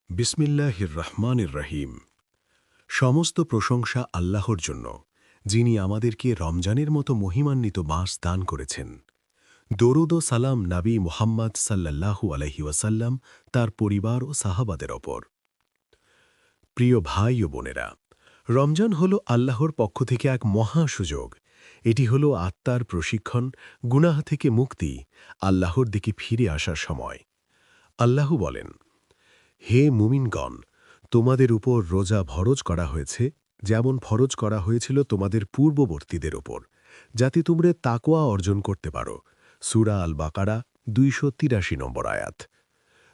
বিসমিল্লাহির রহমানির রহিম। সমস্ত প্রশংসা আল্লাহর জন্য, যিনি আমাদেরকে রমজানের মতো মহিমান্বিত মাস দান করেছেন। দরুদ ও সালাম নবী মুহাম্মদ সাল্লাল্লাহু আলাইহি ওয়াসাল্লাম, তার পরিবার ও সাহাবাদের ওপর। প্রিয় ভাই ও বোনেরা, রমজান হল আল্লাহর পক্ষ থেকে এক মহা সুযোগ। এটি হল আত্মার প্রশিক্ষণ, গুনাহ থেকে মুক্তি, আল্লাহর দিকে ফিরে আসার সময়। আল্লাহ বলেন, হে মুমিনগণ, তোমাদের উপর রোজা ফরজ করা হয়েছে, যেমন ফরজ করা হয়েছিল তোমাদের পূর্ববর্তীদের ওপর, যাতে তোমরা তাকওয়া অর্জন করতে পারো। সূরা আল বাকারা 283 নম্বর আয়াত।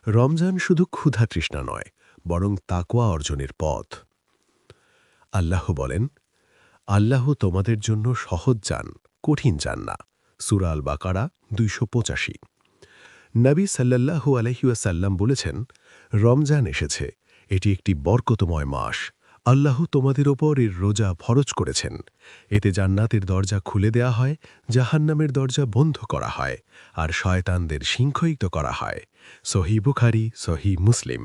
রমজান শুধু ক্ষুধা তৃষ্ণা নয়, বরং তাকওয়া অর্জনের পথ। আল্লাহ বলেন, আল্লাহ তোমাদের জন্য সহজ চান, কঠিন চান না। সূরা আল বাকারা 285। নবী সাল্লাল্লাহু আলাইহি ওয়াসাল্লাম বলেছেন, রমজান এসেছে, এটি একটি বরকতময় মাস। আল্লাহ তোমাদের ওপর এর রোজা ফরজ করেছেন। এতে জান্নাতের দরজা খুলে দেয়া হয়, জাহান্নামের দরজা বন্ধ করা হয়, আর শয়তানদের শৃঙ্খলিত করা হয়। সহিহ বুখারী, সহিহ মুসলিম।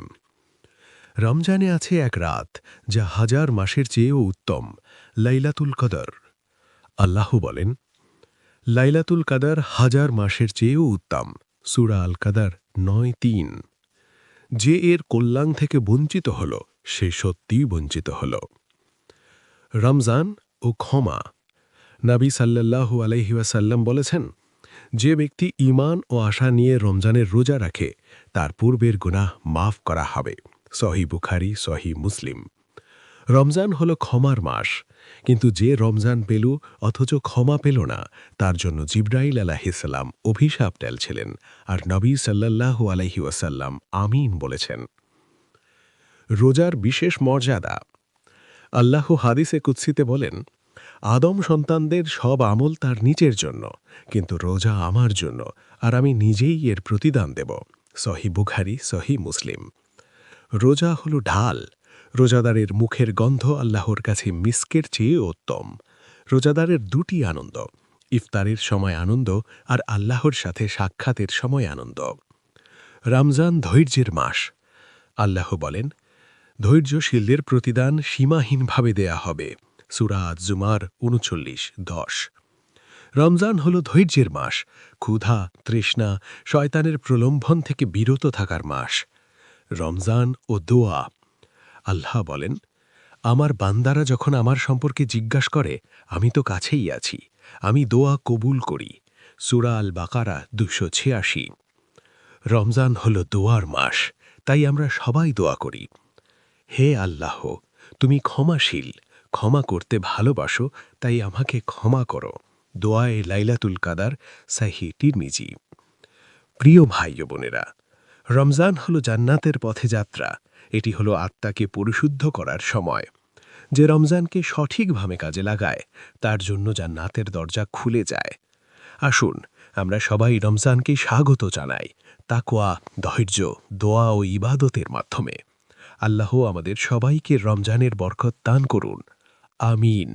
রমজানে আছে এক রাত, যা হাজার মাসের চেয়েও উত্তম, লাইলাতুল কদর। আল্লাহ বলেন, লাইলাতুল কদর হাজার মাসের চেয়েও উত্তম। সূরা আল কদর 9:3। যে এর কল্যাণ থেকে বঞ্চিত হল, সে সত্যিই বঞ্চিত হল। রমজান ও ক্ষমা। নবী সাল্লাল্লাহু আলাইহি ওয়াসাল্লাম বলেছেন, যে ব্যক্তি ঈমান ও আশা নিয়ে রমজানের রোজা রাখে, তার পূর্বের গুনাহ মাফ করা হবে। সহিহ বুখারী, সহিহ মুসলিম। রমজান হল ক্ষমার মাস, কিন্তু যে রমজান পেল অথচ ক্ষমা পেল না, তার জন্য জিবরাইল আলাইহিস সালাম অভিশাপ টেলছিলেন, আর নবী সাল্লাল্লাহু আলাইহি ওয়াসাল্লাম আমিন বলেছেন। রোজার বিশেষ মর্যাদা। আল্লাহ হাদিসে কুদসিতে বলেন, আদম সন্তানদের সব আমল তার নিজের জন্য, কিন্তু রোজা আমার জন্য, আর আমি নিজেই এর প্রতিদান দেব। সহিহ বুখারী, সহিহ মুসলিম। রোজা হল ঢাল। রোজাদারের মুখের গন্ধ আল্লাহর কাছে মিস্কের চেয়ে উত্তম। রোজাদারের দুটি আনন্দ, ইফতারের সময় আনন্দ, আর আল্লাহর সাথে সাক্ষাতের সময় আনন্দ। রমজান ধৈর্যের মাস। আল্লাহ বলেন, ধৈর্যশীলদের প্রতিদান সীমাহীনভাবে দেয়া হবে। সূরা আজ-জুমার 39:10। রমজান হল ধৈর্যের মাস, ক্ষুধা, তৃষ্ণা, শয়তানের প্রলোভন থেকে বিরত থাকার মাস। রমজান ও দোয়া। আল্লাহ বলেন, আমার বান্দারা যখন আমার সম্পর্কে জিজ্ঞাসা করে, আমি তো কাছেই আছি, আমি দোয়া কবুল করি। সূরা আল বাকারা 286। রমজান হল দোয়ার মাস, তাই আমরা সবাই দোয়া করি, হে আল্লাহ, তুমি ক্ষমাশীল, ক্ষমা করতে ভালোবাসো, তাই আমাকে ক্ষমা করো। দোয়ায়ে লাইলাতুল কদর, সহিহ তিরমিজি। প্রিয় ভাই ও বোনেরা, রমজান হল জান্নাতের পথে যাত্রা। এটি হল আত্মাকে পরিশুদ্ধ করার সময়। যে রমজানকে সঠিকভাবে কাজে লাগায়, তার জন্য জান্নাতের দরজা খুলে যায়। আসুন, আমরা সবাই রমজানকে স্বাগত জানাই, তাকওয়া, ধৈর্য, দোয়া ও ইবাদতের মাধ্যমে। আল্লাহ আমাদের সবাইকে রমজানের বরকত দান করুন। আমিন।